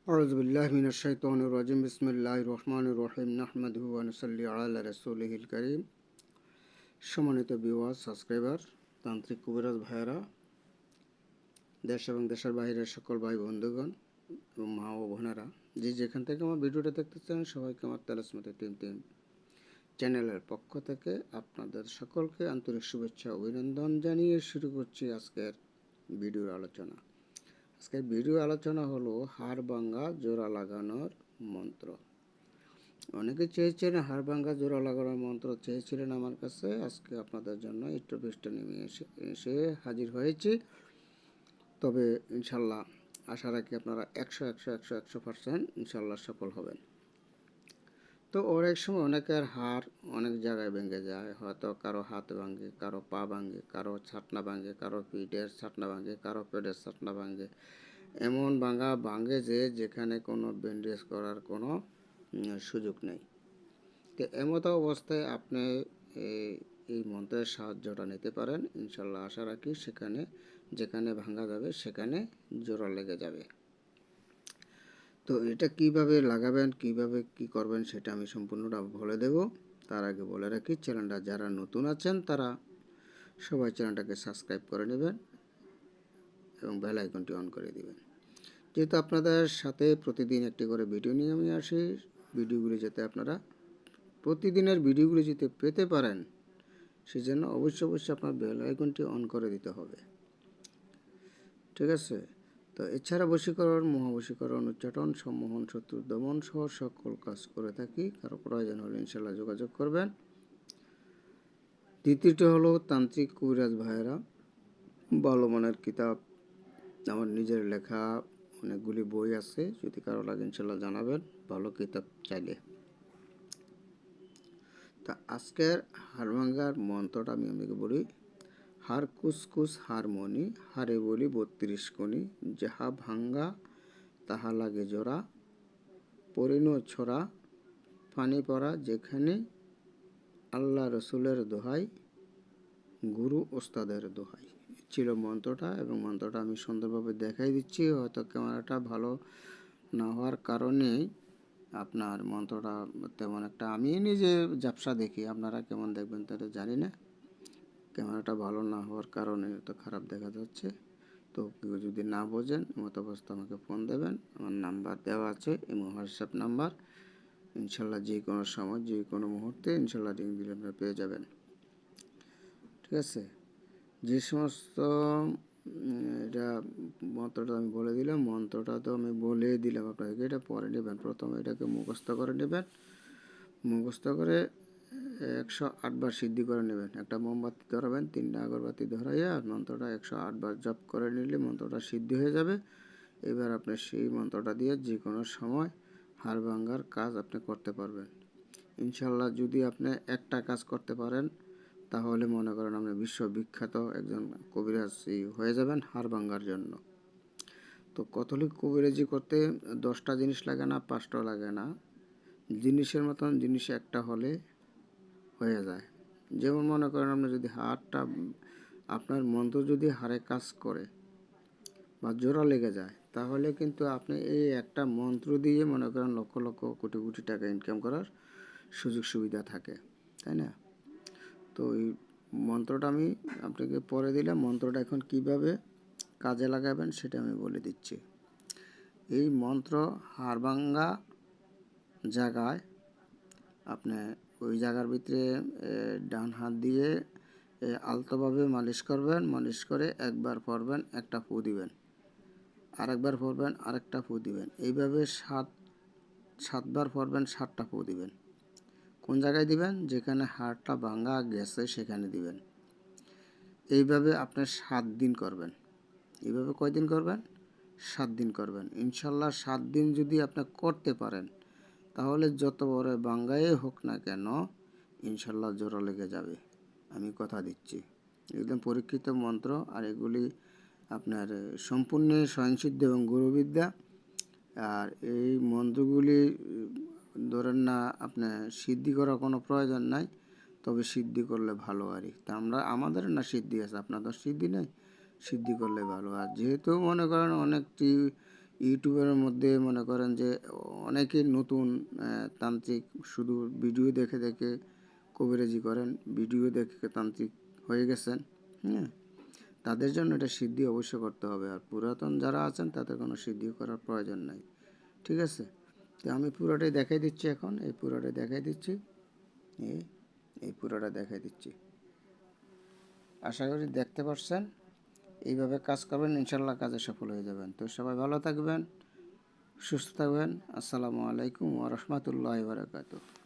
أعوذ بالله من الشيطان الرجيم بسم الله الرحمن الرحيم نحمده ونصلي على رسوله الكريم সম্মানিত viewer subscriber তান্ত্রিক কবিরাজ ভাইয়েরা দেশ এবং দেশের বাইরের সকল ভাই বন্ধুগণ এবং মা ও বোনেরা যে যেখান থেকে আমার ভিডিওটা দেখতেছেন সবাইকে আমার তালাসমতে টিম চ্যানেলের পক্ষ থেকে আপনাদের সকলকে আন্তরিক শুভেচ্ছা অভিনন্দন জানিয়ে শুরু করছি আজকের ভিডিওর আলোচনা। আজকের ভিডিও আলোচনা হলো হাড় ভাঙ্গা জোড়া লাগানোর মন্ত্র। অনেকে চেয়েছেন হাড় ভাঙ্গা জোড়া লাগানোর মন্ত্র চেয়েছিলেন আমার কাছে। আজকে আপনাদের জন্য একটু পৃষ্ঠা নেমে এসে হাজির হয়েছি। তবে ইনশাল্লাহ আশা রাখি আপনারা 100% ইনশাল্লাহ সফল হবেন। তো অনেক সময় অনেকের হাড় অনেক জায়গায় ভেঙে যায়, হয়তো কারো হাত ভাঙে, কারো পা ভাঙে, কারো ছাটনা ভাঙে, কারো পিঠের ছাটনা ভাঙে, কারো পেটের ছাটনা ভাঙে। এমন ভাঙে যে যেখানে কোনো ব্যান্ডেজ করার কোনো সুযোগ নেই। তো এমতো অবস্থায় আপনি এই মন্ত্রের সাহায্যটা নিতে পারেন। ইনশাল্লাহ আশা রাখি যেখানে ভাঙা যাবে সেখানে জোড়া লেগে যাবে। তো এটা কিভাবে লাগাবেন, কিভাবে কি করবেন সেটা আমি সম্পূর্ণটা বলে দেব। তার আগে বলে রাখি, চ্যানেলটা যারা নতুন আছেন তারা সবাই চ্যানেলটাকে সাবস্ক্রাইব করে নেবেন এবং বেল আইকনটি অন করে দিবেন। যেহেতু আপনাদের সাথে প্রতিদিন একটি করে ভিডিও নিয়ে আমি আসি, ভিডিওগুলি যাতে আপনারা প্রতিদিনের ভিডিওগুলি যাতে পেতে পারেন সেজন্য অবশ্যই আপনার বেল আইকনটি অন করে দিতে হবে। ঠিক আছে? তো এছাড়া বশীকরণ, মহাবশীকরণ, উচ্চাটন, সম্মোহন, শত্রু দমন সহ সকল কাজ করে থাকি। কারো প্রয়োজন হলে ইনশাল্লাহ যোগাযোগ করবেন। দ্বিতীয়টি হলো তান্ত্রিক কবিরাজ ভাইয়েরা ভালো মানের কিতাব, আমার নিজের লেখা অনেকগুলি বই আছে, যদি কারো লাগে ইনশাল্লাহ জানাবেন, ভালো কিতাব চাইলে। তা আজকের হাড় ভাঙ্গার মন্ত্রটা আমি আপনাকে বলি। হাড় কুসকুস হারমোনি, হারে বলি 32 কোণি, যাহা ভাঙ্গা তাহা লাগে জোড়া, পরিণো ছোড়া পানি পড়া যেখানে, আল্লাহ রসুলের দোহাই, গুরু ওস্তাদের দোহাই ছিল মন্ত্রটা। এবং মন্ত্রটা আমি সুন্দরভাবে দেখাই দিচ্ছি। হয়তো ক্যামেরাটা ভালো না হওয়ার কারণে আপনার মন্ত্রটা তেমন একটা, আমি নিজে ঝাপসা দেখি, আপনারা কেমন দেখবেন তাহলে জানি না। ক্যামেরাটা ভালো না হওয়ার কারণে তো খারাপ দেখা যাচ্ছে। তো কেউ যদি না বোঝেন মতো অবস্থা আমাকে ফোন দেবেন, আমার নাম্বার দেওয়া আছে এবং হোয়াটসঅ্যাপ নাম্বার। ইনশাল্লাহ যে কোনো সময় যে কোনো মুহূর্তে ইনশাল্লাহ রিং দিলে আপনারা পেয়ে যাবেন। ঠিক আছে? যে সমস্ত এটা মন্ত্রটা আমি বলে দিলাম, মন্ত্রটা তো আমি বলে দিলাম আপনাদেরকে, এটা পরে নেবেন। প্রথমে এটাকে মুখস্থ করে নেবেন, মুখস্থ করে 108 বার সিদ্ধি করে নেবেন। একটা মোমবাতি ধরাবেন, 3টা আগরবাতি ধরাইয়া মন্ত্রটা 108 বার জপ করে নিলে মন্ত্রটা সিদ্ধি হয়ে যাবে। এবার আপনি সেই মন্ত্রটা দিয়ে যে কোনো সময় হাড় ভাঙ্গার কাজ আপনি করতে পারবেন ইনশাল্লাহ। যদি আপনি একটা কাজ করতে পারেন তাহলে মনে করেন আপনি বিশ্ববিখ্যাত একজন কবিরাজ হয়ে যাবেন হাড় ভাঙ্গার জন্য। তো ক্যাথলিক কবিরাজি করতে 10টা জিনিস লাগে না, 5টাও লাগে না। জিনিসের মতন জিনিস একটা হলে হয়ে যায়। যেমন মনে করেন আপনি যদি হাড়টা, আপনার মন্ত্র যদি হাড়ে কাজ করে বা জোড়া লেগে যায় তাহলে কিন্তু আপনি এই একটা মন্ত্র দিয়ে মনে করেন লক্ষ লক্ষ কোটি কোটি টাকা ইনকাম করার সুযোগ সুবিধা থাকে, তাই না? তো এই মন্ত্রটা আমি আপনাকে পরে দিলাম। মন্ত্রটা এখন কিভাবে কাজে লাগাবেন সেটা আমি বলে দিচ্ছি। এই মন্ত্র হাড় ভাঙ্গা জায়গায় আপনি ওই জায়গার ভিতরে ডান হাত দিয়ে আলতোভাবে মালিশ করবেন। মালিশ করে একবার পরবেন, একটা ফু দিবেন, আরেকবার পরবেন, আরেকটা ফু দিবেন। এইভাবে সাতবার পরবেন, 7টা ফু দিবেন। কোন জায়গায় দিবেন? যেখানে হাড়টা ভাঙ্গা গেছে সেখানে দিবেন। এইভাবে আপনি 7 দিন করবেন। এইভাবে কয়দিন করবেন? 7 দিন করবেন। ইনশাল্লাহ 7 দিন যদি আপনি করতে পারেন তাহলে যত বড় ভাঙ্গাই হোক না কেন ইনশাল্লাহ জোড়া লেগে যাবে, আমি কথা দিচ্ছি। একদম পরীক্ষিত মন্ত্র। আর এগুলি আপনার সম্পূর্ণ স্বয়ংসিদ্ধ এবং গুরুবিদ্যা। আর এই মন্ত্রগুলি ধরেন না আপনার সিদ্ধি করার কোনো প্রয়োজন নাই, তবে সিদ্ধি করলে ভালো আর কি। তা আমাদের না সিদ্ধি আছে, আপনাদের সিদ্ধি নেই, সিদ্ধি করলে ভালো। আর যেহেতু মনে করেন অনেকটি ইউটিউবের মধ্যে মনে করেন যে অনেকে নতুন তান্ত্রিক শুধু ভিডিও দেখে দেখে কবিরাজি করেন, ভিডিও দেখে তান্ত্রিক হয়ে গেছেন। হ্যাঁ, তাদের জন্য এটা সিদ্ধি অবশ্যই করতে হবে। আর পুরাতন যারা আছেন তাদের কোনো সিদ্ধি করার প্রয়োজন নাই। ঠিক আছে, তো আমি পুরোটাই দেখাই দিচ্ছি। এখন এই পুরোটাই দেখাই দিচ্ছি, এই পুরোটা দেখাই দিচ্ছি। আশা করি দেখতে পাচ্ছেন। এইভাবে কাজ করবেন, ইনশাল্লাহ কাজে সফল হয়ে যাবেন। তো সবাই ভালো থাকবেন, সুস্থ থাকবেন। আসসালামু আলাইকুম ওয়া রাহমাতুল্লাহি ওয়া বারাকাতুহু।